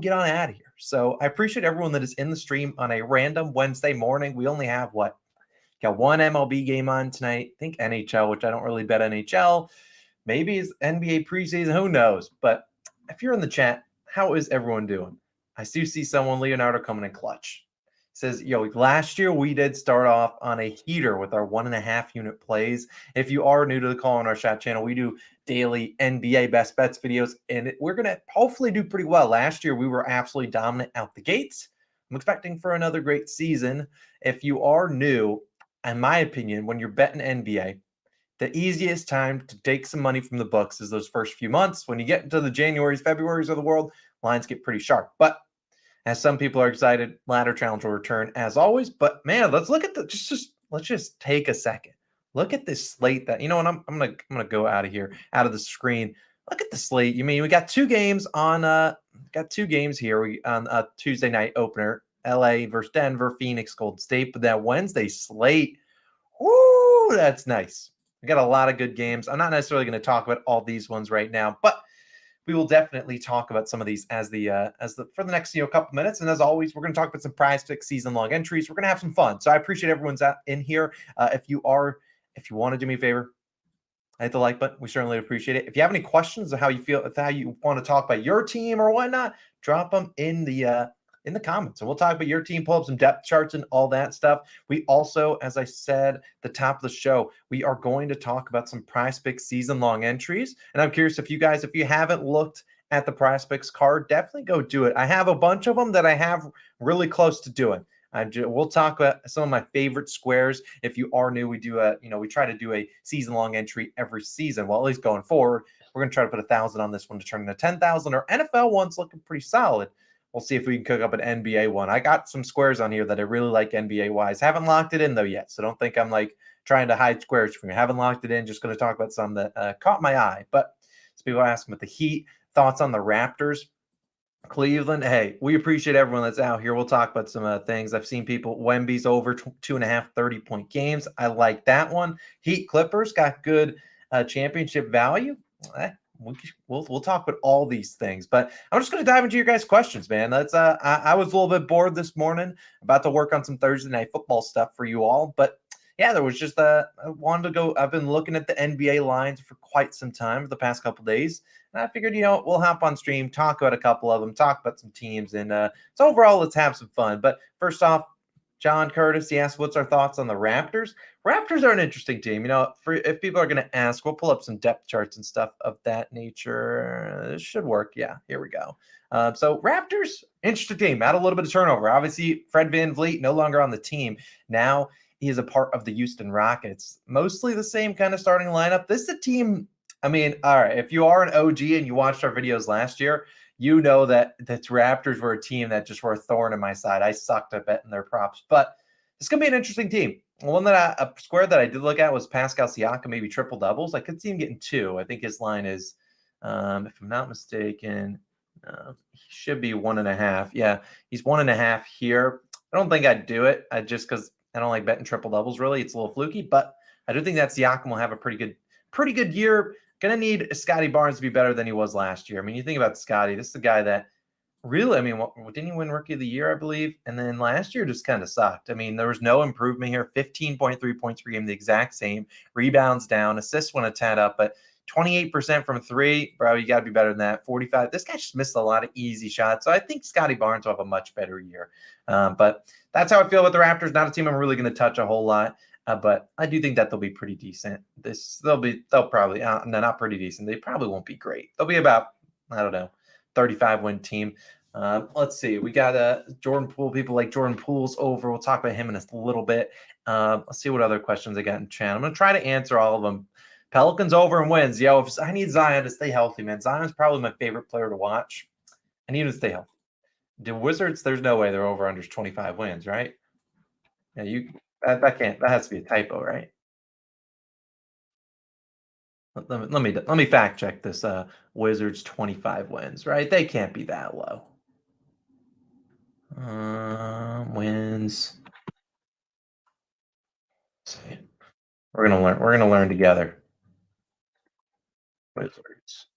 get on out of here. So I appreciate everyone that is in the stream on a random Wednesday morning. We only have got one MLB game on tonight. I think NHL, which I don't really bet NHL. Maybe it's NBA preseason. Who knows? But if you're in the chat, how is everyone doing? I do see someone, Leonardo, coming in clutch. Says, last year we did start off on a heater with our 1.5 unit plays. If you are new to the call on our chat channel, we do daily NBA best bets videos, and we're going to hopefully do pretty well. Last year we were absolutely dominant out the gates. I'm expecting for another great season. If you are new, in my opinion, when you're betting NBA, the easiest time to take some money from the books is those first few months. When you get into the Januaries, Februaries of the world, lines get pretty sharp. But as some people are excited, ladder challenge will return as always. But man, let's look at let's just take a second. Look at this slate that I'm gonna go out of here, out of the screen. Look at the slate. You mean we got two games here. We on a Tuesday night opener, LA versus Denver, Phoenix, Golden State. But that Wednesday slate, whoo, that's nice. We got a lot of good games. I'm not necessarily going to talk about all these ones right now, but we will definitely talk about some of these for the next couple minutes. And as always, we're going to talk about some prize pick season long entries. We're going to have some fun. So I appreciate everyone's in here. If you want to do me a favor, hit the like button. We certainly appreciate it. If you have any questions of how you feel, how you want to talk about your team or whatnot, drop them in the comments, and we'll talk about your team, pull up some depth charts and all that stuff. We also, as I said, the top of the show, we are going to talk about some prize picks season long entries. And I'm curious if you haven't looked at the prize picks card, definitely go do it. I have a bunch of them that I have really close to doing. We'll talk about some of my favorite squares. If you are new, we try to do a season long entry every season. Well, at least going forward, we're going to try to put 1,000 on this one to turn into 10,000. Our NFL one's looking pretty solid. We'll see if we can cook up an NBA one. I got some squares on here that I really like NBA wise. Haven't locked it in though yet, so don't think I'm like trying to hide squares from you. Haven't locked it in. Just going to talk about some that caught my eye. But so people are asking about the Heat, thoughts on the Raptors, Cleveland. Hey, we appreciate everyone that's out here. We'll talk about some things. I've seen people. Wemby's over 2.5 30-point games. I like that one. Heat Clippers got good championship value. We'll talk about all these things, but I'm just going to dive into your guys' questions, man. I was a little bit bored this morning, about to work on some Thursday night football stuff for you all, but yeah, there was just I wanted to go. I've been looking at the NBA lines for quite some time for the past couple days, and I figured we'll hop on stream, talk about a couple of them, talk about some teams, and so overall let's have some fun. But first off, John Curtis, he asked, what's our thoughts on the Raptors? Raptors are an interesting team. If people are going to ask, we'll pull up some depth charts and stuff of that nature. This should work. Yeah, here we go. So Raptors, interesting team. Had a little bit of turnover. Obviously, Fred VanVleet no longer on the team. Now he is a part of the Houston Rockets. Mostly the same kind of starting lineup. This is a team, all right, if you are an OG and you watched our videos last year, you know that the Raptors were a team that just were a thorn in my side. I sucked at betting their props, but it's going to be an interesting team. A square that I did look at was Pascal Siakam, maybe triple doubles. I could see him getting 2. I think his line is, if I'm not mistaken, he should be 1.5. Yeah, he's 1.5 here. I don't think I'd do it. Because I don't like betting triple doubles. Really, it's a little fluky, but I do think that Siakam will have a pretty good year. Going to need Scotty Barnes to be better than he was last year. You think about Scotty. This is the guy that really, didn't he win Rookie of the Year, I believe? And then last year just kind of sucked. There was no improvement here. 15.3 points per game, the exact same. Rebounds down. Assists went a tad up, but 28% from 3. Bro, you got to be better than that. 45. This guy just missed a lot of easy shots. So I think Scotty Barnes will have a much better year. But that's how I feel about the Raptors. Not a team I'm really going to touch a whole lot. But I do think that they'll be pretty decent. They'll probably, no, not pretty decent. They probably won't be great. They'll be about, 35 win team. Let's see. We got Jordan Poole. People like Jordan Poole's over. We'll talk about him in a little bit. Let's see what other questions I got in chat. I'm going to try to answer all of them. Pelicans over and wins. If I need Zion to stay healthy, man. Zion's probably my favorite player to watch. I need him to stay healthy. The Wizards, there's no way they're over under 25 wins, right? Yeah, that has to be a typo, right? Let me fact check this. Wizards 25 wins, right? They can't be that low. Wins. Let's see. We're gonna learn together. Wizards.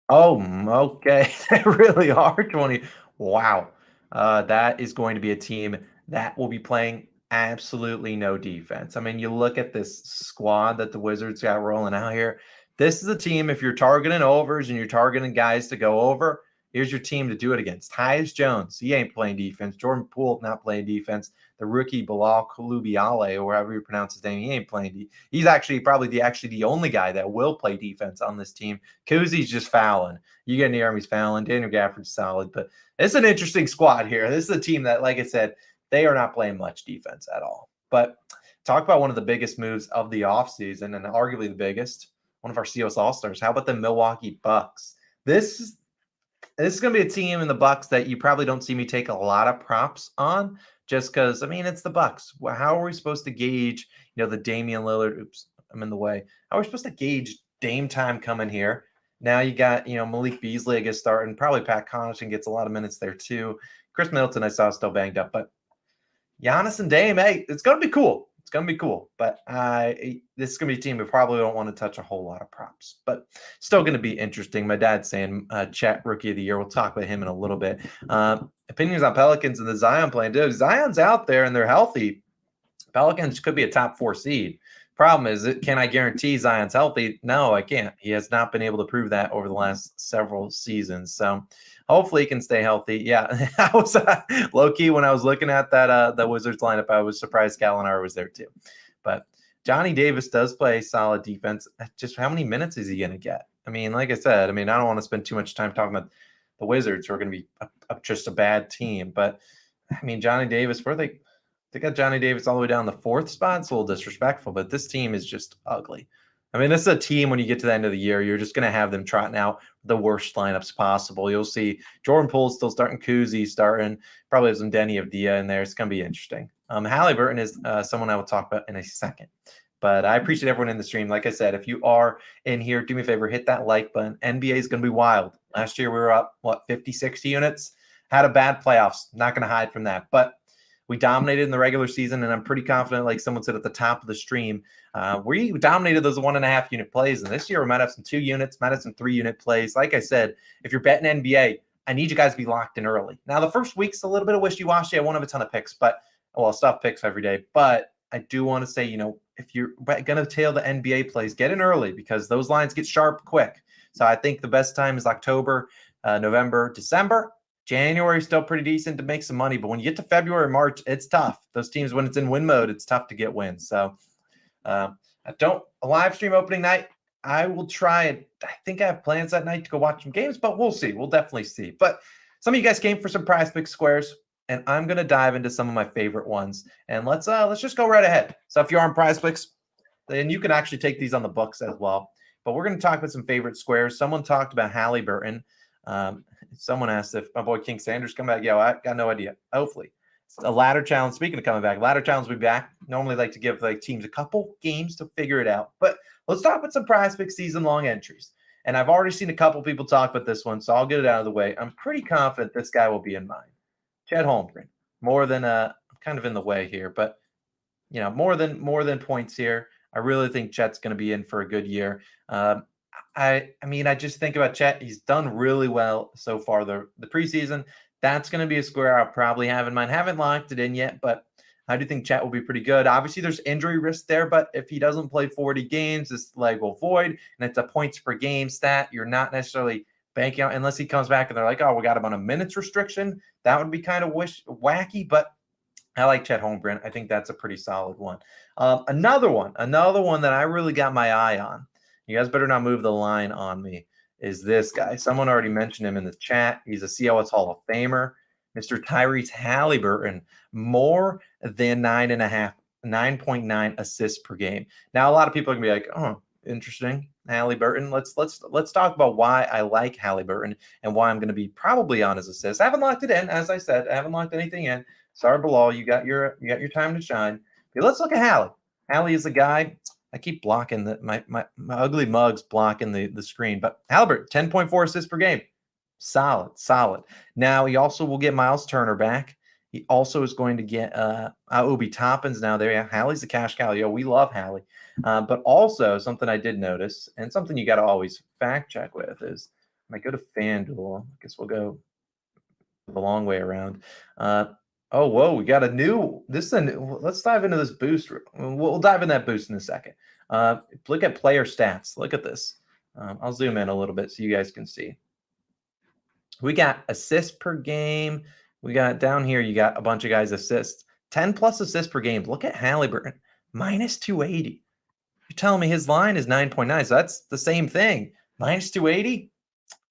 Oh, okay. They really are 20. Wow. That is going to be a team that will be playing absolutely no defense. I mean, you look at this squad that the Wizards got rolling out here. This is a team, if you're targeting overs and you're targeting guys to go over, here's your team to do it against. Tyus Jones, he ain't playing defense. Jordan Poole not playing defense. The rookie Bilal Koulibaly, or however you pronounce his name, he ain't playing. He's actually probably the only guy that will play defense on this team. Kuzi's just fouling. You get near him, he's fouling. Daniel Gafford's solid, but it's an interesting squad here. This is a team that, like I said, they are not playing much defense at all. But talk about one of the biggest moves of the offseason, and arguably the biggest, one of our COS All-Stars. How about the Milwaukee Bucks? This is going to be a team in the Bucks that you probably don't see me take a lot of props on, just because, I mean, it's the Bucks. How are we supposed to gauge, the Damian Lillard? Oops, I'm in the way. How are we supposed to gauge Dame time coming here? Now you got, Malik Beasley, I guess, starting. Probably Pat Connaughton gets a lot of minutes there too. Chris Middleton, I saw, still banged up. But Giannis and Dame, hey, it's going to be cool. It's going to be cool. But this is going to be a team we probably don't want to touch a whole lot of props. But still going to be interesting. My dad's saying Chet Rookie of the Year. We'll talk about him in a little bit. Opinions on Pelicans and the Zion playing. Dude, Zion's out there and they're healthy. Pelicans could be a top 4 seed. Problem is, can I guarantee Zion's healthy? No, I can't. He has not been able to prove that over the last several seasons. So hopefully he can stay healthy. Yeah, I was low-key when I was looking at that the Wizards lineup, I was surprised Gallinari was there too. But Johnny Davis does play solid defense. Just how many minutes is he going to get? I mean, like I said, I don't want to spend too much time talking about the Wizards, who are going to be just a bad team. But, I mean, Johnny Davis, where they got Johnny Davis all the way down the 4th spot. It's a little disrespectful, but this team is just ugly. I mean, this is a team when you get to the end of the year, you're just going to have them trotting out the worst lineups possible. You'll see Jordan Poole still starting, Kuzi starting, probably have some Denny Avdia in there. It's going to be interesting. Halliburton is someone I will talk about in a second. But I appreciate everyone in the stream. Like I said, if you are in here, do me a favor, hit that like button. NBA is going to be wild. Last year we were up, 50, 60 units? Had a bad playoffs. Not going to hide from that. But we dominated in the regular season, and I'm pretty confident, like someone said at the top of the stream, we dominated those 1.5 unit plays. And this year we might have some 2 units, might have some 3 unit plays. Like I said, if you're betting NBA, I need you guys to be locked in early. Now, the first week's a little bit of wishy-washy. I won't have a ton of picks, but stuff picks every day. But I do want to say, if you're going to tail the NBA plays, get in early because those lines get sharp quick. So I think the best time is October, November, December. January is still pretty decent to make some money, but when you get to February, March, it's tough. Those teams, when it's in win mode, it's tough to get wins. So a live stream opening night, I will try it. I think I have plans that night to go watch some games, but we'll see. We'll definitely see. But some of you guys came for some Prize Pick squares, and I'm going to dive into some of my favorite ones. And let's just go right ahead. So if you're on Prize Picks, then you can actually take these on the books as well. But we're going to talk about some favorite squares. Someone talked about Halliburton. Someone asked if my boy King Sanders come back. Yo, I got no idea. Hopefully. It's a ladder challenge. Speaking of coming back, ladder challenge will be back. Normally like to give teams a couple games to figure it out. But let's talk about some Prize Pick season-long entries. And I've already seen a couple people talk about this one, so I'll get it out of the way. I'm pretty confident this guy will be in mine. Chet Holmgren. More than I'm kind of in the way here, but more than points here. I really think Chet's going to be in for a good year. I just think about Chet. He's done really well so far the preseason. That's going to be a square I'll probably have in mind. Haven't locked it in yet, but I do think Chet will be pretty good. Obviously, there's injury risk there, but if he doesn't play 40 games, this leg will void, and it's a points per game stat. You're not necessarily banking out unless he comes back and they're like, oh, we got him on a minutes restriction. That would be kind of wacky, but I like Chet Holmgren. I think that's a pretty solid one. Another one that I really got my eye on. You guys better not move the line on me. Is this guy? Someone already mentioned him in the chat. He's a COS Hall of Famer, Mr. Tyrese Halliburton. More than 9.9 assists per game. Now, a lot of people are gonna be like, "Oh, interesting, Halliburton." Let's talk about why I like Halliburton and why I'm going to be probably on his assists. I haven't locked it in, as I said. I haven't locked anything in. Sorry, Bilal, you got your time to shine. But let's look at Hallie. Hallie is a guy. I keep blocking my ugly mugs blocking the screen. But Halliburton, 10.4 assists per game. Solid. Now he also will get Miles Turner back. He also is going to get Obi Toppin's now there. Yeah, Hallie's the cash cow. Yo, we love Hallie. But also something I did notice, and something you got to always fact check with is, I might go to FanDuel. I guess we'll go the long way around. Oh, whoa, we got a new. This is a new, let's dive into this boost. We'll dive in that boost in a second. Look at player stats. Look at this. I'll zoom in a little bit so you guys can see. We got assists per game. We got down here, you got a bunch of guys assists. 10 plus assists per game. Look at Halliburton, minus 280. You're telling me his line is 9.9, so that's the same thing. Minus 280?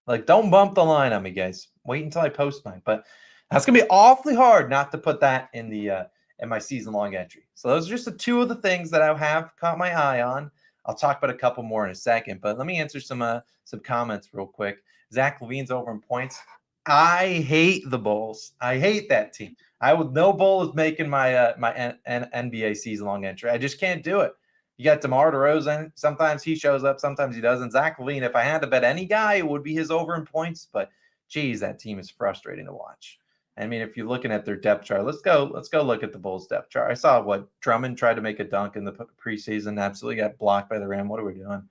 Like, don't bump the line on me, guys. Wait until I post mine. But that's gonna be awfully hard not to put that in the in my season-long entry. So those are just the two of the things that I have caught my eye on. I'll talk about a couple more in a second, but let me answer some comments real quick. Zach Levine's over in points. I hate the Bulls. I hate that team. No Bull is making my NBA season-long entry. I just can't do it. You got DeMar DeRozan. Sometimes he shows up, sometimes he doesn't. Zach LaVine, if I had to bet any guy, it would be his over in points. But geez, that team is frustrating to watch. I mean, if you're looking at their depth chart, let's go look at the Bulls depth chart. I saw what Drummond tried to make a dunk in the preseason, absolutely got blocked by the rim. What are we doing?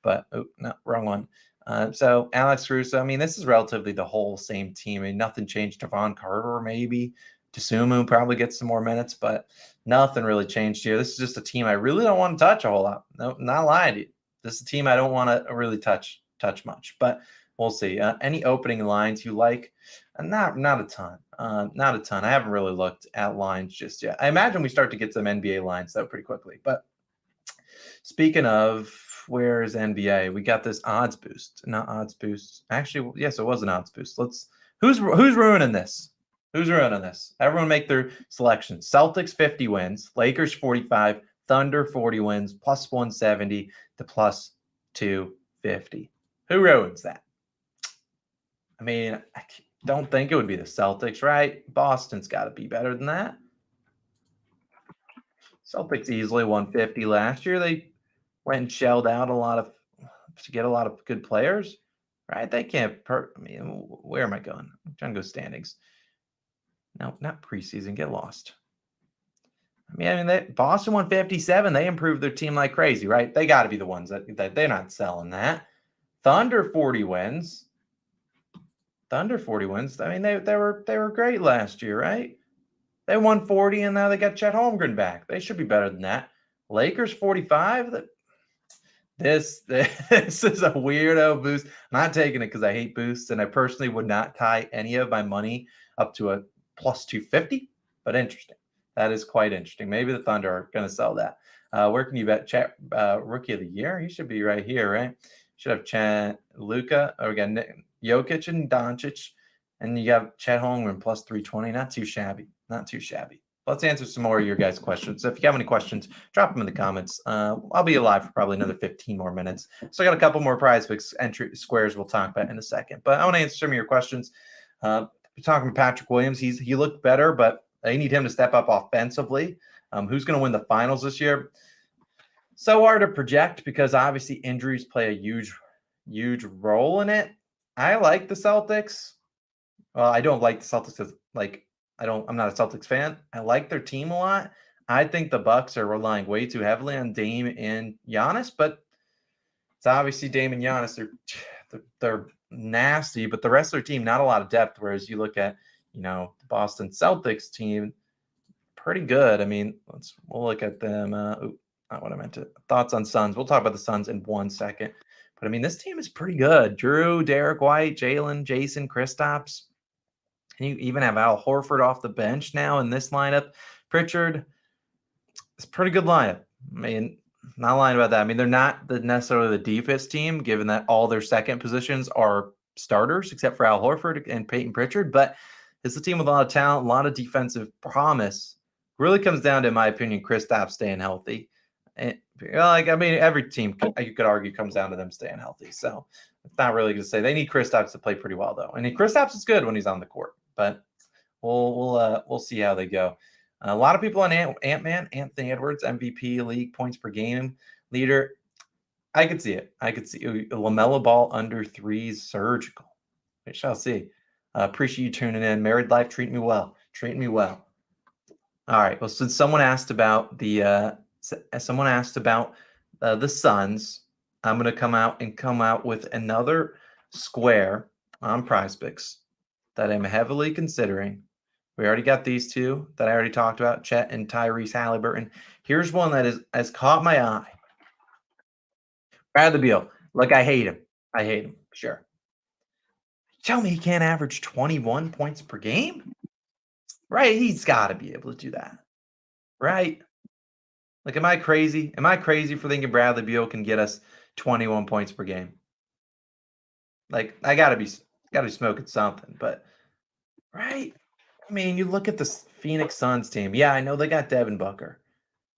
But no, wrong one. So Alex Russo, I mean, this is relatively the whole same team. I mean, nothing changed. Devon Carter, maybe. Tasumu probably gets some more minutes, but nothing really changed here. This is just a team I really don't want to touch a whole lot. No, not lying to you. This is a team I don't want to really touch much, but we'll see. Any opening lines you like? Not a ton. Not a ton. I haven't really looked at lines just yet. I imagine we start to get some NBA lines though pretty quickly. But speaking of, where is NBA? We got this odds boost. Not odds boost. Actually, yes, it was an odds boost. Who's ruining this? Who's ruining this? Everyone make their selections. Celtics 50 wins, Lakers 45, Thunder 40 wins, plus 170 to plus 250. Who ruins that? I mean, I don't think it would be the Celtics, right? Boston's got to be better than that. Celtics easily 150 last year. They went and shelled out to get a lot of good players, right? They can't. I mean, where am I going? I'm trying to go standings. No, not preseason. Get lost. I mean, Boston 157. They improved their team like crazy, right? They got to be the ones that they're not selling that. Thunder 40 wins. Thunder 40 wins. I mean, they were great last year, right? They won 40, and now they got Chet Holmgren back. They should be better than that. Lakers 45. This is a weirdo boost. I'm not taking it because I hate boosts, and I personally would not tie any of my money up to a plus 250. But interesting. That is quite interesting. Maybe the Thunder are going to sell that. Where can you bet Chet Rookie of the Year? He should be right here, right? Should have Chet, Luka, or again Jokic and Doncic, and you have Chet Holmgren plus 320. Not too shabby. Not too shabby. Let's answer some more of your guys' questions. So if you have any questions, drop them in the comments. I'll be alive for probably another 15 more minutes. So I got a couple more prize picks entry squares we'll talk about in a second. But I want to answer some of your questions. We're talking about Patrick Williams. He looked better, but they need him to step up offensively. Who's going to win the finals this year? So hard to project because obviously injuries play a huge role in it. I like the Celtics. Well, I don't like the Celtics because I'm not a Celtics fan. I like their team a lot. I think the Bucks are relying way too heavily on Dame and Giannis, but it's obviously Dame and Giannis. They're nasty, but the rest of their team, not a lot of depth. Whereas you look at, the Boston Celtics team, pretty good. I mean, we'll look at them. Not what I meant to. Thoughts on Suns. We'll talk about the Suns in 1 second. But I mean, this team is pretty good. Drew, Derek White, Jalen, Jason, Kristaps. And you even have Al Horford off the bench now in this lineup. Pritchard, it's a pretty good lineup. I mean, not lying about that. I mean, they're not necessarily the deepest team, given that all their second positions are starters, except for Al Horford and Peyton Pritchard. But it's a team with a lot of talent, a lot of defensive promise. Really comes down to, in my opinion, Kristaps staying healthy. And, every team, you could argue, comes down to them staying healthy. So it's not really going to say. They need Kristaps to play pretty well, though. And Kristaps is good when he's on the court. But we'll see how they go. A lot of people on AntMan, Anthony Edwards, MVP, league points per game leader. I could see it. I could see LaMelo Ball under 3 surgical. We shall see. Appreciate you tuning in. Married life, treat me well. Treat me well. All right. Well, since someone asked about the Suns, I'm going to come out with another square on Prize Picks. that I'm heavily considering. We already got these two that I already talked about, Chet and Tyrese Halliburton. Here's one that has caught my eye. Bradley Beal. Look, I hate him. I hate him. Sure. Tell me he can't average 21 points per game? Right? He's got to be able to do that. Right? Like, am I crazy? Am I crazy for thinking Bradley Beal can get us 21 points per game? Like, I gotta be smoking something, but right? I mean, you look at this Phoenix Suns team. Yeah, I know they got Devin Booker.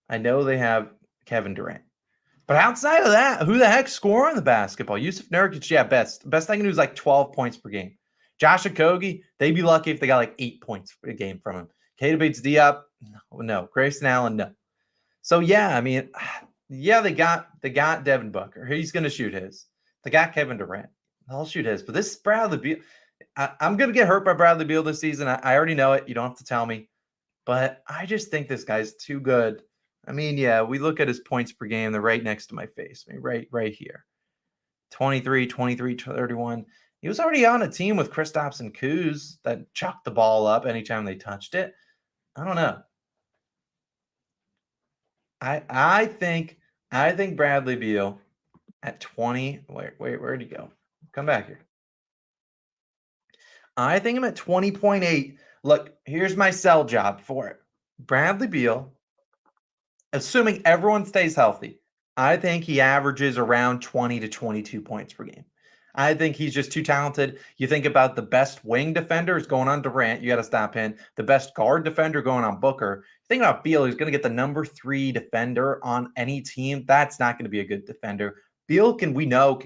I know they have Kevin Durant. But outside of that, who the heck's scoring the basketball? Yusuf Nurkic, yeah, best I can do is like 12 points per game. Josh Okogie, they'd be lucky if they got like 8 points a game from him. Keita Bates-Diop, no. Grayson Allen, no. So yeah, I mean, yeah, they got Devin Booker. He's going to shoot his. They got Kevin Durant. They'll shoot his. But this Bradley Beal, I'm going to get hurt by Bradley Beal this season. I already know it. You don't have to tell me. But I just think this guy's too good. I mean, yeah, we look at his points per game. They're right next to my face. I mean, right here. 23, 23, 31. He was already on a team with Kristaps and Kuz that chucked the ball up anytime they touched it. I don't know. I think Bradley Beal at 20. Where'd he go? Come back here. I think I'm at 20.8. Look, here's my sell job for it. Bradley Beal, assuming everyone stays healthy, I think he averages around 20 to 22 points per game. I think he's just too talented. You think about the best wing defender is going on Durant. You got to stop him. The best guard defender going on Booker. Think about Beal. He's going to get the number 3 defender on any team. That's not going to be a good defender. Beal can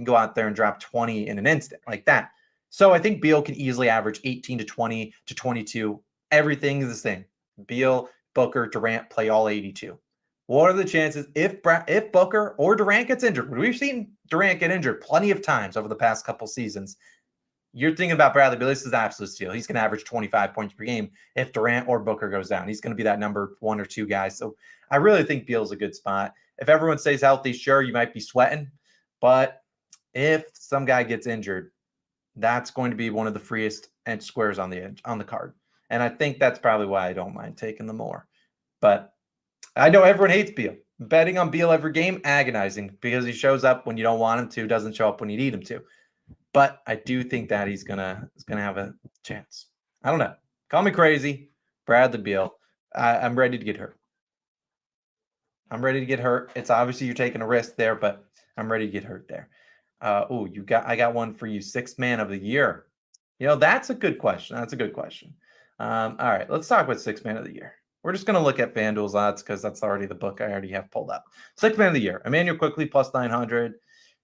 go out there and drop 20 in an instant like that. So I think Beal can easily average 18 to 20 to 22. Everything is the same. Beal, Booker, Durant play all 82. What are the chances if Booker or Durant gets injured? We've seen Durant get injured plenty of times over the past couple seasons. You're thinking about Bradley Beal. This is an absolute steal. He's going to average 25 points per game if Durant or Booker goes down. He's going to be that number 1 or 2 guy. So I really think Beal's a good spot. If everyone stays healthy, sure, you might be sweating. But if some guy gets injured, that's going to be one of the freest and squares on the card. And I think that's probably why I don't mind taking the more. But I know everyone hates Beal. Betting on Beal every game, agonizing because he shows up when you don't want him to, doesn't show up when you need him to. But I do think that he's gonna have a chance. I don't know. Call me crazy, Bradley Beal. I'm ready to get hurt. I'm ready to get hurt. It's obviously you're taking a risk there, but I'm ready to get hurt there. I got one for you. 6th man of the year. That's a good question. That's a good question. All right, let's talk about 6th man of the year. We're just going to look at FanDuel's odds because that's already the book I already have pulled up. 6th man of the year. Emmanuel Quickly plus 900.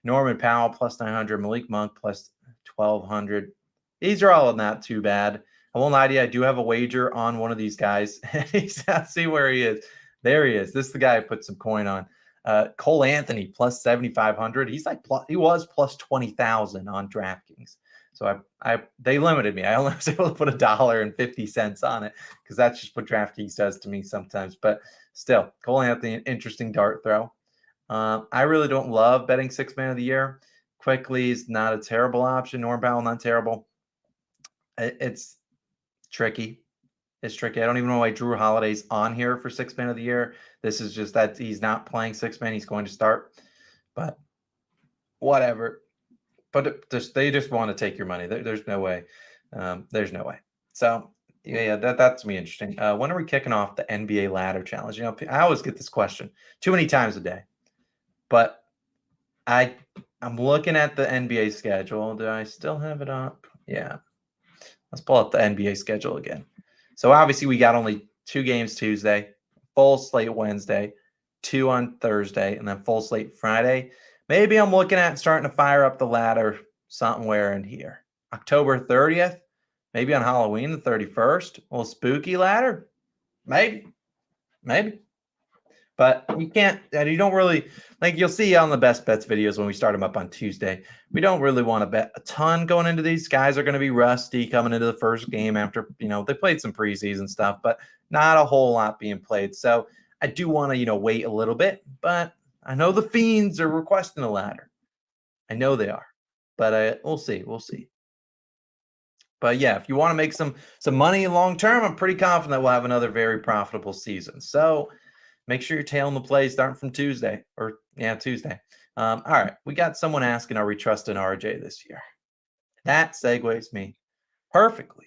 Norman Powell plus 900. Malik Monk plus 1,200. These are all not too bad. I won't lie to you. I do have a wager on one of these guys. Let's see where he is. There he is. This is the guy I put some coin on. Cole Anthony plus 7,500. He was plus 20,000 on DraftKings. So they limited me. I only was able to put $1.50 on it because that's just what DraftKings does to me sometimes. But still, Cole Anthony, an interesting dart throw. I really don't love betting 6th man of the year. Quickly is not a terrible option. Norm Powell, not terrible. It's tricky. It's tricky. I don't even know why Drew Holiday's on here for 6th man of the year. This is just that he's not playing 6th man. He's going to start. But whatever. But they just want to take your money. There's no way. There's no way. So yeah, that's me interesting. When are we kicking off the NBA ladder challenge? I always get this question too many times a day. But I'm looking at the NBA schedule. Do I still have it up? Yeah. Let's pull up the NBA schedule again. So obviously we got only 2 games Tuesday, full slate Wednesday, 2 on Thursday, and then full slate Friday. Maybe I'm looking at starting to fire up the ladder somewhere in here. October 30th, maybe on Halloween the 31st. A little spooky ladder. Maybe. But you don't really, like you'll see on the best bets videos when we start them up on Tuesday, we don't really want to bet a ton going into these. Guys are going to be rusty coming into the first game after, they played some preseason stuff, but not a whole lot being played. So I do want to, wait a little bit, but I know the Fiends are requesting a ladder. I know they are, but we'll see. But yeah, if you want to make some money long term, I'm pretty confident we'll have another very profitable season. So make sure you're tailing the plays starting from Tuesday. Tuesday. All right, we got someone asking, are we trusting RJ this year? That segues me perfectly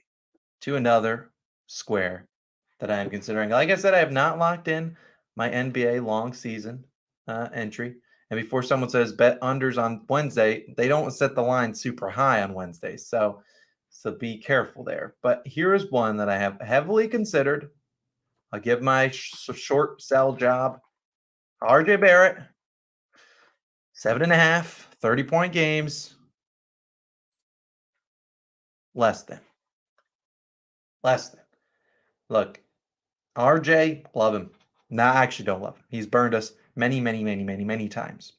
to another square that I am considering. Like I said, I have not locked in my NBA long season entry. And before someone says bet unders on Wednesday, they don't set the line super high on Wednesdays. So be careful there. But here is one that I have heavily considered. I'll give my short sell job. RJ Barrett, 7.5, 30-point games, less than. Look, RJ, love him. No, I actually don't love him. He's burned us many times.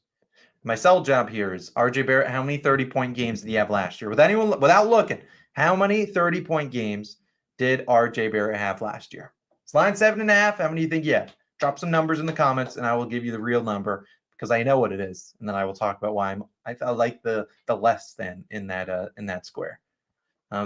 My sell job here is RJ Barrett. How many 30-point games did he have last year? Without looking, how many 30-point games did RJ Barrett have last year? It's line 7.5. How many do you think? Yeah. Drop some numbers in the comments, and I will give you the real number because I know what it is, and then I will talk about why I like the less than in that square.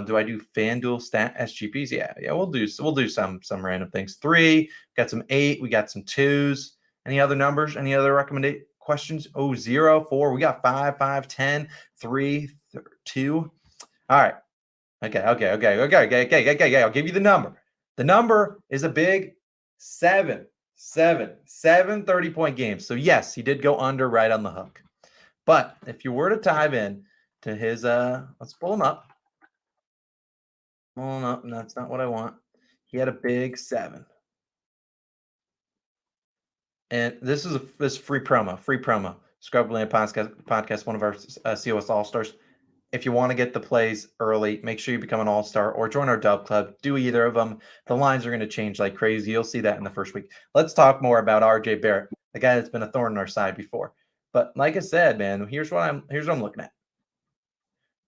Do I do FanDuel stat SGPs? Yeah, we'll do some random things. 3, got some 8, we got some 2s. Any other numbers? Any other recommended questions? 0, 4, we got 5, 10, 3, 2. All right. Okay. I'll give you the number. The number is a big 7 30-point games. So yes, he did go under right on the hook. But if you were to dive in to his let's pull him up. Oh, no, that's not what I want. He had a big 7. And this is this free promo. Scrubland podcast, one of our COS All-Stars. If you want to get the plays early, make sure you become an all-star or join our dub club. Do either of them. The lines are going to change like crazy. You'll see that in the first week. Let's talk more about RJ Barrett, the guy that's been a thorn in our side before. But like I said, man, here's what I'm looking at.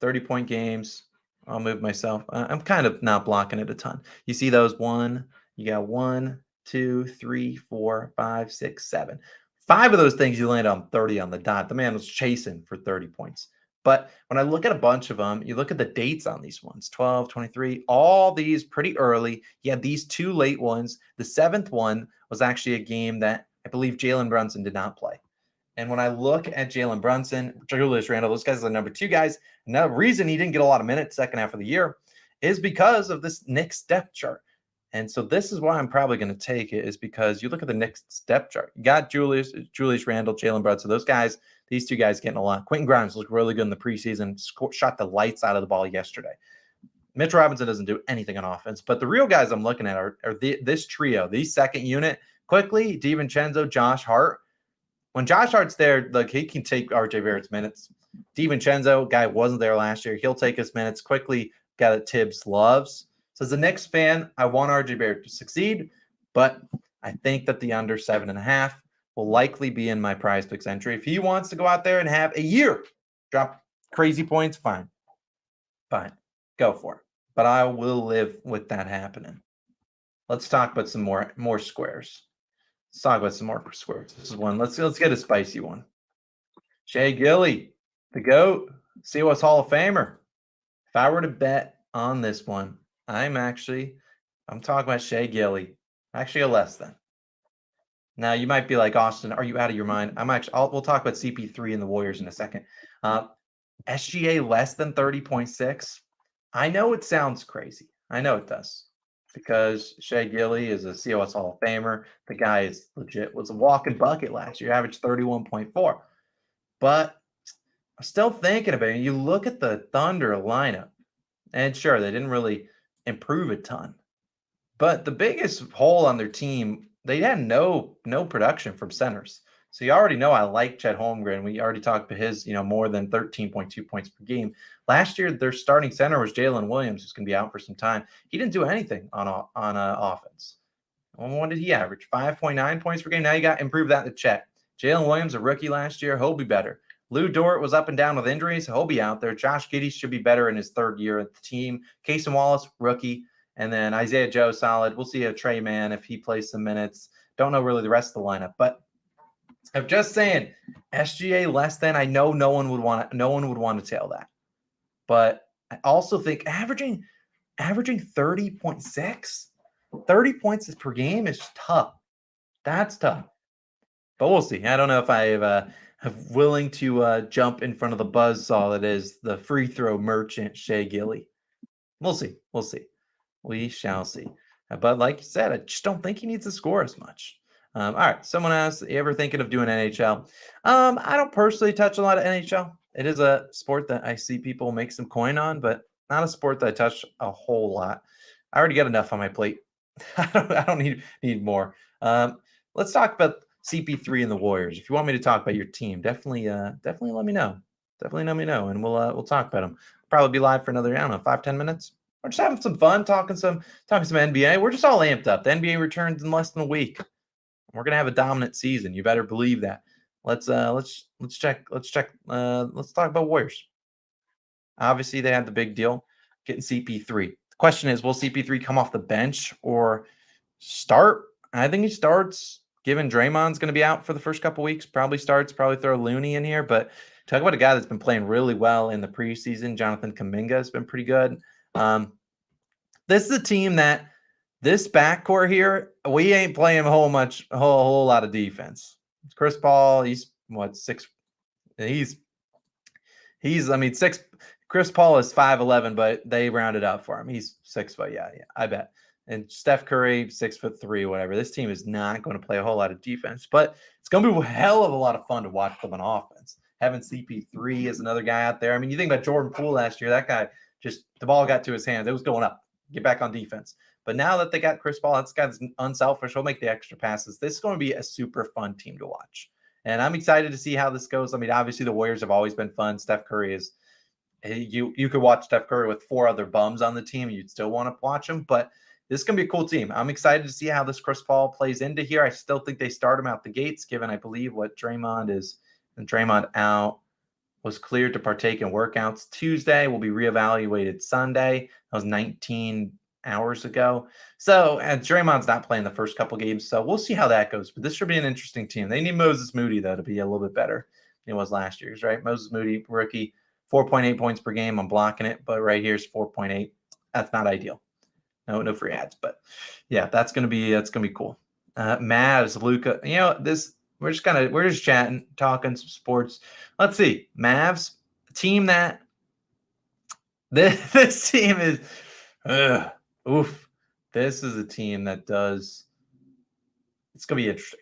30-point games. I'll move myself. I'm kind of not blocking it a ton. You see those? You got 1, 2, 3, 4, 5, 6, 7. 5 of those things you land on 30 on the dot. The man was chasing for 30 points. But when I look at a bunch of them, you look at the dates on these ones, 12, 23, all these pretty early. You had these 2 late ones. The 7th one was actually a game that I believe Jalen Brunson did not play. And when I look at Jalen Brunson, Julius Randle, those guys are the number 2 guys. And the reason he didn't get a lot of minutes second half of the year is because of this Knicks depth chart. And so this is why I'm probably going to take it, is because you look at the Knicks depth chart. You got Julius Randle, Jalen Brunson. Those guys, these 2 guys getting a lot. Quentin Grimes looked really good in the preseason, shot the lights out of the ball yesterday. Mitch Robinson doesn't do anything on offense. But the real guys I'm looking at are this trio, the second unit. Quickly, DiVincenzo, Josh Hart. When Josh Hart's there, look, he can take RJ Barrett's minutes. DiVincenzo, guy wasn't there last year. He'll take his minutes quickly. Guy that Tibbs loves. So as a Knicks fan, I want RJ Barrett to succeed, but I think that the under 7.5 will likely be in my prize picks entry. If he wants to go out there and have a year, drop crazy points, fine. Go for it. But I will live with that happening. Let's talk about some more squares. Let's talk about some more squares. This is one. Let's get a spicy one. Shea Gilly, the GOAT, COS Hall of Famer. If I were to bet on this one, I'm talking about Shea Gilly. Actually, a less than. Now you might be like, Austin, are you out of your mind? We'll talk about CP3 and the Warriors in a second. SGA less than 30.6. I know it sounds crazy. I know it does. Because Shea Gilly is a COS Hall of Famer. The guy is legit, was a walking bucket last year, averaged 31.4. But I'm still thinking about it. You look at the Thunder lineup, and sure, they didn't really improve a ton. But the biggest hole on their team, they had no production from centers. So you already know I like Chet Holmgren. We already talked about his, more than 13.2 points per game. Last year, their starting center was Jalen Williams, who's going to be out for some time. He didn't do anything on offense. What did he average? 5.9 points per game. Now you got to improve that to Chet. Jalen Williams, a rookie last year, he'll be better. Lou Dort was up and down with injuries. He'll be out there. Josh Giddey should be better in his 3rd year at the team. Casey Wallace, rookie. And then Isaiah Joe, solid. We'll see a Trey Mann if he plays some minutes. Don't know really the rest of the lineup, but I'm just saying, SGA less than. I know no one would want to tail that, but I also think averaging 30.6, 30 points per game is tough. That's tough. But we'll see. I don't know if I'm willing to jump in front of the buzzsaw that is the free throw merchant Shea Gilly. We'll see. We'll see. We shall see. But like you said, I just don't think he needs to score as much. All right. Someone asked, you ever thinking of doing NHL? I don't personally touch a lot of NHL. It is a sport that I see people make some coin on, but not a sport that I touch a whole lot. I already got enough on my plate. I don't need more. Let's talk about CP3 and the Warriors. If you want me to talk about your team, definitely let me know. Definitely let me know, and we'll talk about them. Probably be live for another, I don't know, 5-10 minutes. We're just having some fun talking some NBA. We're just all amped up. The NBA returns in less than a week. We're gonna have a dominant season. You better believe that. Let's check. Let's talk about Warriors. Obviously, they had the big deal getting CP3. The question is, will CP3 come off the bench or start? I think he starts. Given Draymond's going to be out for the first couple weeks, probably starts. Probably throw Looney in here, but talk about a guy that's been playing really well in the preseason. Jonathan Kuminga has been pretty good. This is a team that this backcourt here, we ain't playing a whole lot of defense. Chris Paul, he's what, 6? He's I mean, 6. Chris Paul is 5'11", but they rounded up for him. He's 6 foot. Yeah, I bet. And Steph Curry, 6'3", whatever. This team is not going to play a whole lot of defense, but it's going to be a hell of a lot of fun to watch them on offense. Having CP3 as another guy out there. I mean, you think about Jordan Poole last year. That guy just, the ball got to his hands. It was going up. Get back on defense. But now that they got Chris Paul, that's guy that's unselfish. He'll make the extra passes. This is going to be a super fun team to watch. And I'm excited to see how this goes. I mean, obviously the Warriors have always been fun. Steph Curry is, you could watch Steph Curry with 4 other bums on the team. You'd still want to watch him. But this is going to be a cool team. I'm excited to see how this Chris Paul plays into here. I still think they start him out the gates, given, I believe, what Draymond is. And Draymond out, was cleared to partake in workouts Tuesday, will be reevaluated Sunday. That was 19 hours ago. So, and Draymond's not playing the first couple games, so we'll see how that goes. But this should be an interesting team. They need Moses Moody, though, to be a little bit better than it was last year's, right? Moses Moody, rookie, 4.8 points per game. I'm blocking it, but right here's 4.8. That's not ideal. No free ads, but yeah, that's gonna be cool. Mavs, Luka, we're just chatting, talking some sports. Let's see, Mavs, team that this team is, oof. This is a team that does. It's gonna be interesting.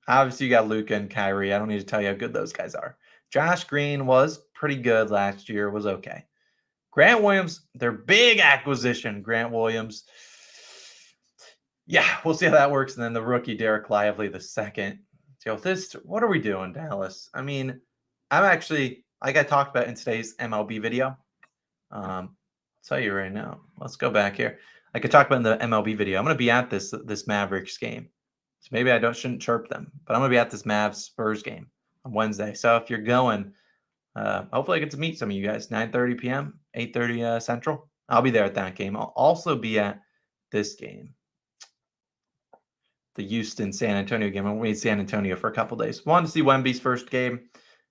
Obviously, you got Luka and Kyrie. I don't need to tell you how good those guys are. Josh Green was pretty good last year. Was okay. Grant Williams, their big acquisition, Grant Williams. Yeah, we'll see how that works. And then the rookie, Derek Lively, the second. So what are we doing, Dallas? I mean, like I talked about in today's MLB video. I'll tell you right now. Let's go back here. I could talk about in the MLB video. I'm going to be at this Mavericks game. So maybe I shouldn't chirp them, but I'm going to be at this Mavs Spurs game on Wednesday. So if you're going, hopefully I get to meet some of you guys. 9:30 p.m., 8:30 Central. I'll be there at that game. I'll also be at this game, the Houston San Antonio game. I'm going to be in San Antonio for a couple days. Wanted to see Wemby's first game,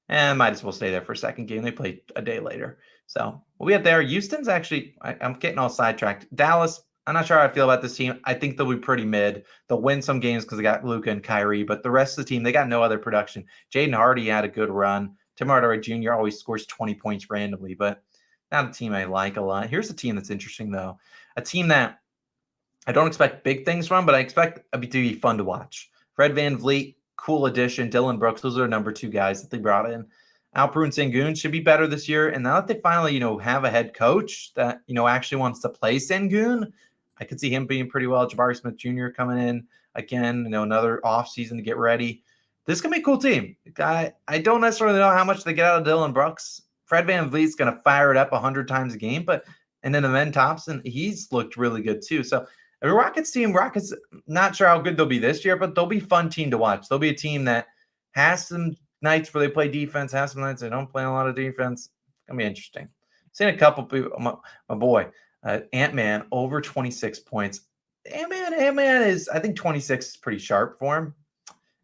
and might as well stay there for a second game. They play a day later, so we'll be at there. Houston's actually, I'm getting all sidetracked. Dallas, I'm not sure how I feel about this team. I think they'll be pretty mid. They'll win some games because they got Luka and Kyrie, but the rest of the team, they got no other production. Jaden Hardy had a good run. Tim Hardaway Jr. always scores 20 points randomly, but not a team I like a lot. Here's a team that's interesting, though. A team that I don't expect big things from, but I expect it to be fun to watch. Fred VanVleet, cool addition. Dylan Brooks, those are the number 2 guys that they brought in. Alperen Sengun should be better this year. And now that they finally, have a head coach that, actually wants to play Sengun, I could see him being pretty well. Jabari Smith Jr. coming in again, another offseason to get ready. This is going to be a cool team. I don't necessarily know how much they get out of Dylan Brooks. Fred VanVleet's going to fire it up 100 times a game, and then Amen Thompson, he's looked really good too. So the Rockets, not sure how good they'll be this year, but they'll be a fun team to watch. They'll be a team that has some nights where they play defense, has some nights they don't play a lot of defense. It's going to be interesting. Seen a couple people, my boy, AntMan, over 26 points. AntMan is, I think 26 is pretty sharp for him.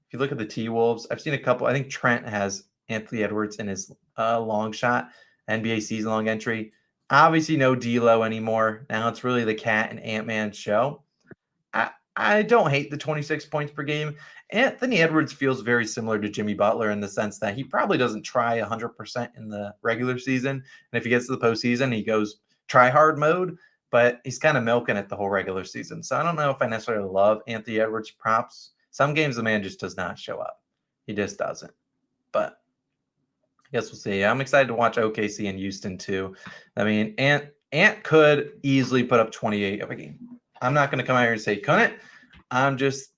If you look at the T-Wolves, I've seen a couple. I think Trent has Anthony Edwards in his long shot, NBA season long entry. Obviously, no D'Lo anymore. Now it's really the Cat and AntMan show. I don't hate the 26 points per game. Anthony Edwards feels very similar to Jimmy Butler in the sense that he probably doesn't try 100% in the regular season. And if he gets to the postseason, he goes try hard mode, but he's kind of milking it the whole regular season. So I don't know if I necessarily love Anthony Edwards props. Some games the man just does not show up. He just doesn't. But I guess we'll see. I'm excited to watch OKC and Houston too. I mean, Ant could easily put up 28 of a game. I'm not going to come out here and say couldn't. I'm just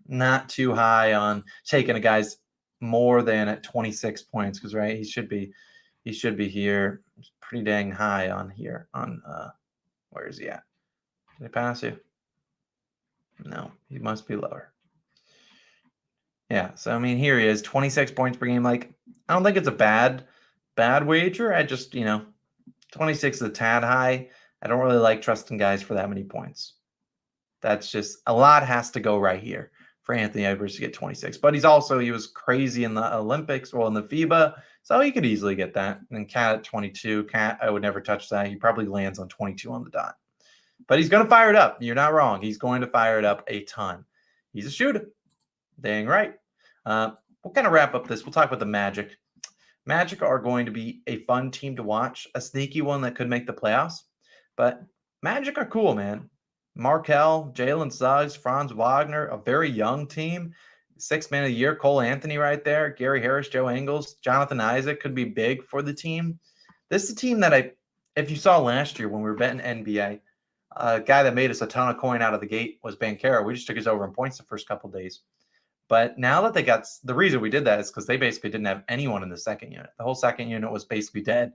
not too high on taking a guy's more than at 26 points because right, he should be here. He's pretty dang high on here on where is he at? Did I pass you? No, he must be lower. Yeah, so I mean, here he is, 26 points per game. Like, I don't think it's a bad wager. I just, 26 is a tad high. I don't really like trusting guys for that many points. That's just a lot has to go right here for Anthony Edwards to get 26. But he was crazy in the Olympics, well, in the FIBA, so he could easily get that. And Cat at 22, Cat, I would never touch that. He probably lands on 22 on the dot. But he's going to fire it up. You're not wrong. He's going to fire it up a ton. He's a shooter. Dang right. We'll kind of wrap up this. We'll talk about the Magic. Magic are going to be a fun team to watch, a sneaky one that could make the playoffs. But Magic are cool, man. Markelle, Jalen Suggs, Franz Wagner, a very young team. 6th man of the year, Cole Anthony right there. Gary Harris, Joe Ingles, Jonathan Isaac could be big for the team. This is a team that if you saw last year when we were betting NBA, a guy that made us a ton of coin out of the gate was Banchero. We just took his over in points the first couple days. But now that they got – the reason we did that is because they basically didn't have anyone in the second unit. The whole second unit was basically dead.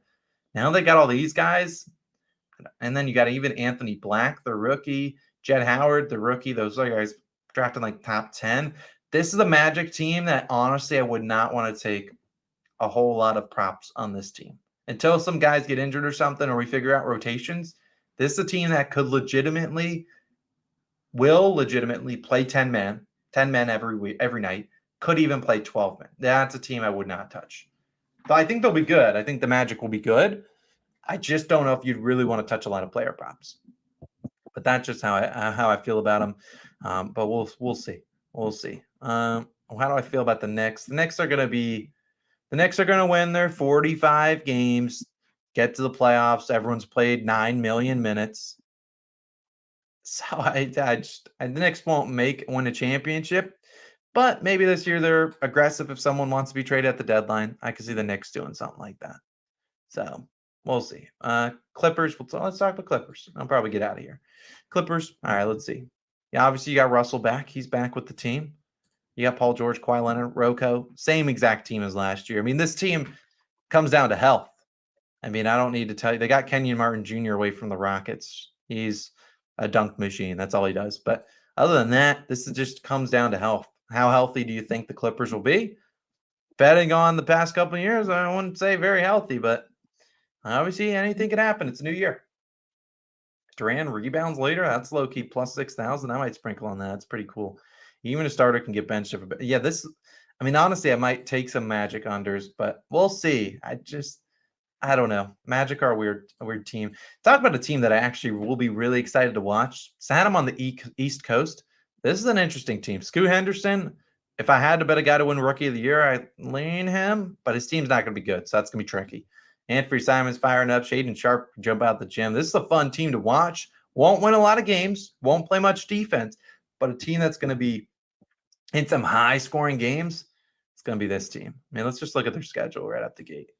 Now they got all these guys, and then you got even Anthony Black, the rookie, Jed Howard, the rookie. Those are guys drafted like top 10. This is a Magic team that honestly I would not want to take a whole lot of props on this team. Until some guys get injured or something or we figure out rotations, this is a team that could will legitimately play 10 men every night, could even play 12 men. That's a team I would not touch. But I think they'll be good. I think the Magic will be good. I just don't know if you'd really want to touch a lot of player props. But that's just how I feel about them. But we'll see. We'll see. How do I feel about the Knicks? The Knicks are going to win their 45 games, get to the playoffs. Everyone's played 9 million minutes. So the Knicks won't win a championship, but maybe this year they're aggressive if someone wants to be traded at the deadline. I could see the Knicks doing something like that. So we'll see. Clippers. Let's talk about Clippers. I'll probably get out of here. Clippers. All right, let's see. Yeah, obviously you got Russell back. He's back with the team. You got Paul George, Kawhi Leonard, Rocco. Same exact team as last year. I mean, this team comes down to health. I mean, I don't need to tell you. They got Kenyon Martin Jr. away from the Rockets. He's a dunk machine. That's all he does. But other than that, this just comes down to health. How healthy do you think the Clippers will be? Betting on the past couple of years, I wouldn't say very healthy, but obviously anything can happen. It's a new year. Durant rebounds later. That's low key plus 6,000. I might sprinkle on that. That's pretty cool. Even a starter can get benched. Yeah, honestly, I might take some Magic unders, but we'll see. I don't know. Magic are a weird team. Talk about a team that I actually will be really excited to watch. Sat him on the East Coast. This is an interesting team. Scoot Henderson, if I had to bet a guy to win Rookie of the Year, I lean him, but his team's not going to be good, so that's going to be tricky. Anthony Simon's firing up. Shaden Sharp can jump out the gym. This is a fun team to watch. Won't win a lot of games. Won't play much defense, but a team that's going to be in some high-scoring games, it's going to be this team. I mean, let's just look at their schedule right out the gate.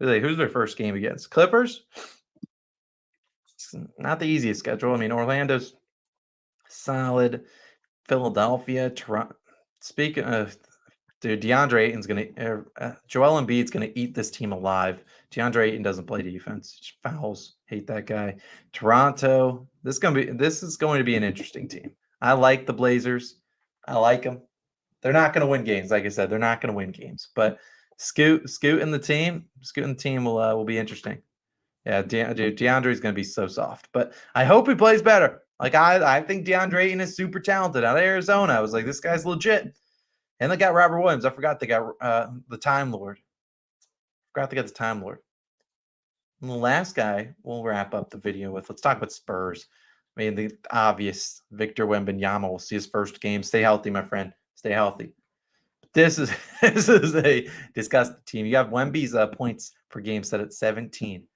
Who's their first game against? Clippers? It's not the easiest schedule. I mean, Orlando's solid. Philadelphia, Toronto. Speaking of, dude, DeAndre Ayton's going to Joel Embiid's going to eat this team alive. DeAndre Ayton doesn't play defense. He fouls. Hate that guy. Toronto. This is going to be an interesting team. I like the Blazers. I like them. They're not going to win games. Like I said, they're not going to win games. But Scoot and the team will be interesting. Yeah, DeAndre's going to be so soft. But I hope he plays better. Like I think DeAndre Ayton is super talented out of Arizona. I was like, this guy's legit. And they got Robert Williams. I forgot they got the Time Lord. Forgot they got the Time Lord. And the last guy we'll wrap up the video with. Let's talk about Spurs. I mean, the obvious Victor Wembanyama will see his first game. Stay healthy, my friend. Stay healthy. This is this is a disgusting team. You have Wemby's points per game set at 17. Do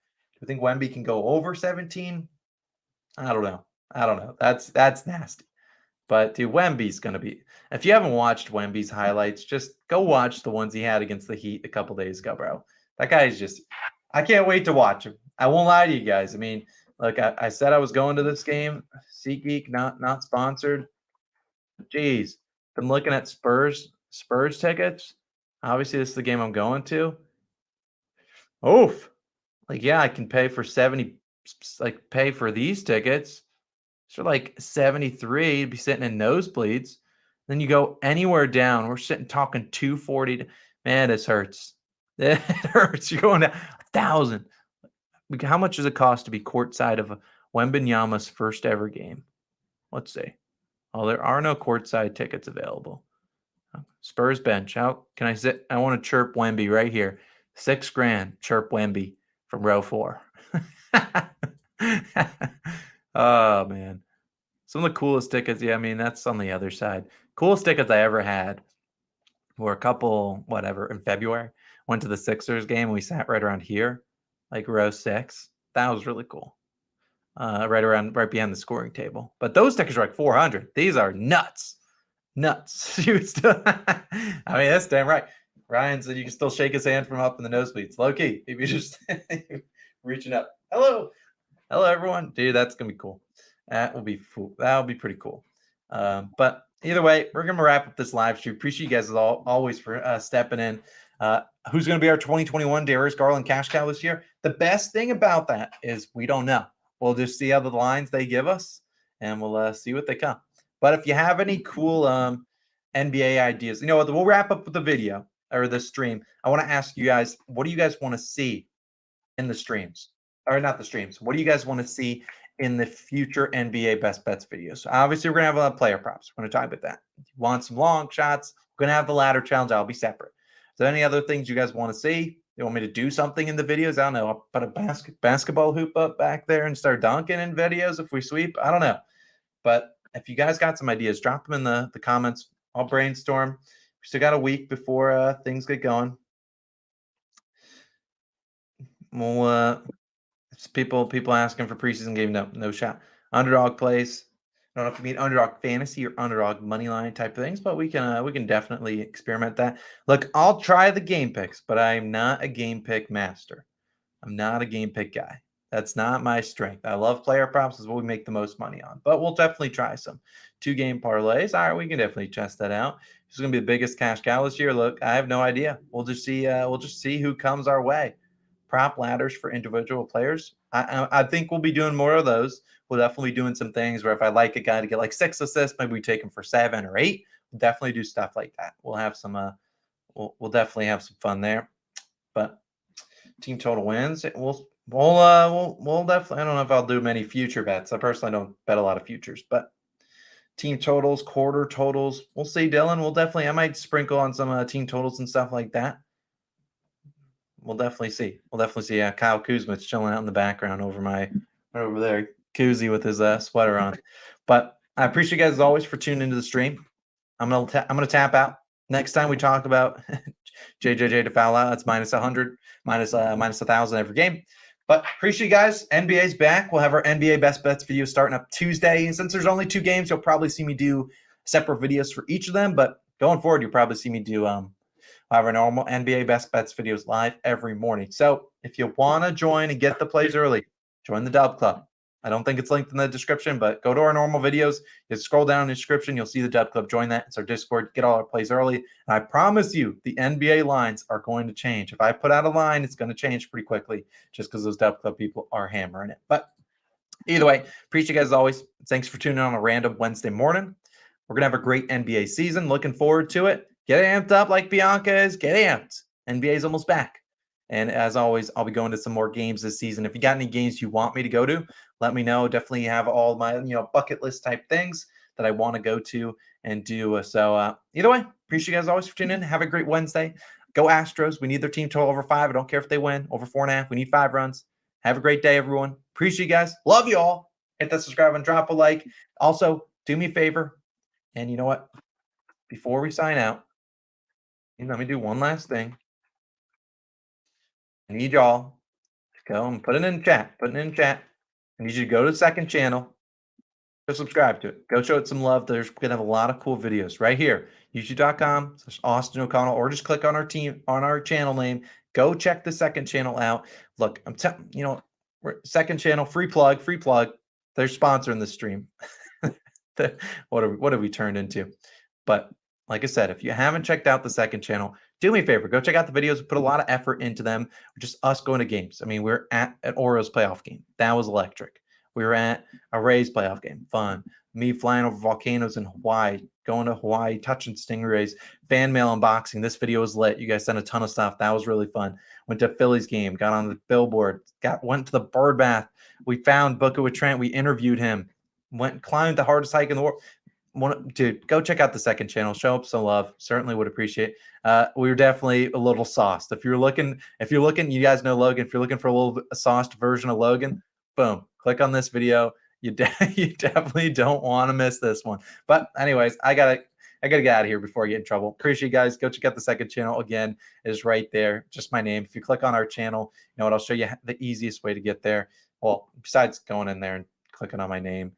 you think Wemby can go over 17? I don't know. I don't know. That's nasty. But dude, Wemby's gonna be. If you haven't watched Wemby's highlights, just go watch the ones he had against the Heat a couple days ago, bro. That guy is just. I can't wait to watch him. I won't lie to you guys. I mean, look, I said I was going to this game. SeatGeek, not sponsored. Jeez, been looking at Spurs tickets. Obviously, this is the game I'm going to. Oof. Like, yeah, I can pay for 70, like pay for these tickets. So like 73, you'd be sitting in nosebleeds. Then you go anywhere down. We're sitting talking 240. Man, this hurts. It hurts. You're going to 1,000. How much does it cost to be courtside of Wembanyama's first ever game? Let's see. Oh, there are no courtside tickets available. Spurs bench. How can I sit? I want to chirp Wemby right here. $6,000. Chirp Wemby from row 4. Oh man. Some of the coolest tickets, yeah, I mean, that's on the other side. Coolest tickets I ever had were a couple, whatever, in February. Went to the Sixers game. We sat right around here, like row 6. That was really cool. Right behind the scoring table. But those tickets are like 400. These are nuts. Nuts. I mean, that's damn right. Ryan said you can still shake his hand from up in the nosebleeds. Low key. If you just reaching up. Hello, everyone. Dude, that's gonna be cool. That'll be pretty cool. But either way, we're gonna wrap up this live stream. Appreciate you guys always for stepping in. Who's gonna be our 2021 Darius Garland cash cow this year? The best thing about that is we don't know. We'll just see how the lines they give us, and we'll see what they come. But if you have any cool NBA ideas, you know what? We'll wrap up with the video or the stream. I want to ask you guys, what do you guys want to see in the streams? Or not the streams. What do you guys want to see in the future NBA best bets videos? Obviously, we're going to have a lot of player props. We're going to talk about that. If you want some long shots, we're going to have the ladder challenge. I'll be separate. So any other things you guys want to see? You want me to do something in the videos? I don't know. I'll put a basketball hoop up back there and start dunking in videos if we sweep. I don't know. But if you guys got some ideas, drop them in the comments. I'll brainstorm. We still got a week before things get going. We'll people asking for preseason game. No shot. Underdog plays. I don't know if you mean underdog fantasy or underdog money line type of things, but we can definitely experiment that. Look, I'll try the game picks, but I'm not a game pick master. I'm not a game pick guy. That's not my strength. I love player props. Is what we make the most money on. But we'll definitely try some 2-game parlays. All right, we can definitely test that out. Who's going to be the biggest cash cow this year? Look, I have no idea. We'll just see. We'll just see who comes our way. Prop ladders for individual players. I think we'll be doing more of those. We'll definitely be doing some things where if I like a guy to get like 6 assists, maybe we take him for 7 or 8. We'll definitely do stuff like that. We'll have some. We'll definitely have some fun there. But team total wins. We'll definitely. I don't know if I'll do many future bets. I personally don't bet a lot of futures, but team totals, quarter totals. We'll see, Dylan. I might sprinkle on some team totals and stuff like that. We'll definitely see. Kyle Kuzma's chilling out in the background over there, Kuzi with his sweater on. But I appreciate you guys as always for tuning into the stream. I'm gonna tap out. Next time we talk about JJJ to foul out, that's minus 100, minus 1,000 every game. But appreciate you guys. NBA's back. We'll have our NBA best bets video starting up Tuesday. And since there's only 2 games, you'll probably see me do separate videos for each of them. But going forward, you'll probably see me do have our normal NBA best bets videos live every morning. So if you want to join and get the plays early, join the Dub Club. I don't think it's linked in the description, but go to our normal videos. You scroll down in the description. You'll see the Dub Club. Join that. It's our Discord. Get all our plays early. And I promise you, the NBA lines are going to change. If I put out a line, it's going to change pretty quickly just because those Dub Club people are hammering it. But either way, appreciate you guys as always. Thanks for tuning in on a random Wednesday morning. We're going to have a great NBA season. Looking forward to it. Get amped up like Bianca is. Get amped. NBA is almost back. And as always, I'll be going to some more games this season. If you got any games you want me to go to, let me know. Definitely have all my bucket list type things that I want to go to and do. So either way, appreciate you guys always for tuning in. Have a great Wednesday. Go Astros. We need their team total over 5. I don't care if they win. Over 4.5. We need 5 runs. Have a great day, everyone. Appreciate you guys. Love you all. Hit that subscribe and drop a like. Also, do me a favor. And you know what? Before we sign out, let me do one last thing. I need y'all to go and put it in chat. Put it in chat. I need you to go to the second channel. Go subscribe to it. Go show it some love. There's going to have a lot of cool videos right here. YouTube.com/Austin O'Connell, or just click on our channel name. Go check the second channel out. Look, I'm telling second channel, free plug. They're sponsoring the stream. What have we turned into? But like I said, if you haven't checked out the second channel, do me a favor. Go check out the videos. We put a lot of effort into them. Just us going to games. I mean, we're at an Orioles playoff game. That was electric. We were at a Rays playoff game. Fun. Me flying over volcanoes in Hawaii, going to Hawaii, touching stingrays, fan mail unboxing. This video was lit. You guys sent a ton of stuff. That was really fun. Went to a Phillies game, got on the billboard, went to the bird bath. We found Booker with Trent. We interviewed him. Climbed the hardest hike in the world. Dude, go check out the second channel. Show up some love. Certainly would appreciate. We were definitely a little sauced. If you're looking, you guys know Logan. If you're looking for a little sauced version of Logan, boom, click on this video. You definitely don't want to miss this one. But anyways, I gotta get out of here before I get in trouble. Appreciate you guys. Go check out the second channel. Again, it is right there. Just my name. If you click on our channel, you know what? I'll show you the easiest way to get there. Well, besides going in there and clicking on my name.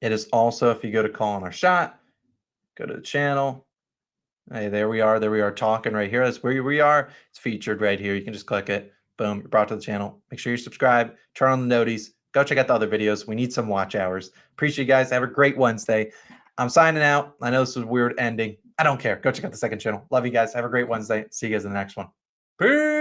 It is also, if you go to call on our shot, go to the channel. Hey, there we are. There we are talking right here. That's where we are. It's featured right here. You can just click it. Boom, you're brought to the channel. Make sure you subscribe, turn on the noties, go check out the other videos. We need some watch hours. Appreciate you guys. Have a great Wednesday. I'm signing out. I know this was a weird ending. I don't care. Go check out the second channel. Love you guys. Have a great Wednesday. See you guys in the next one. Peace.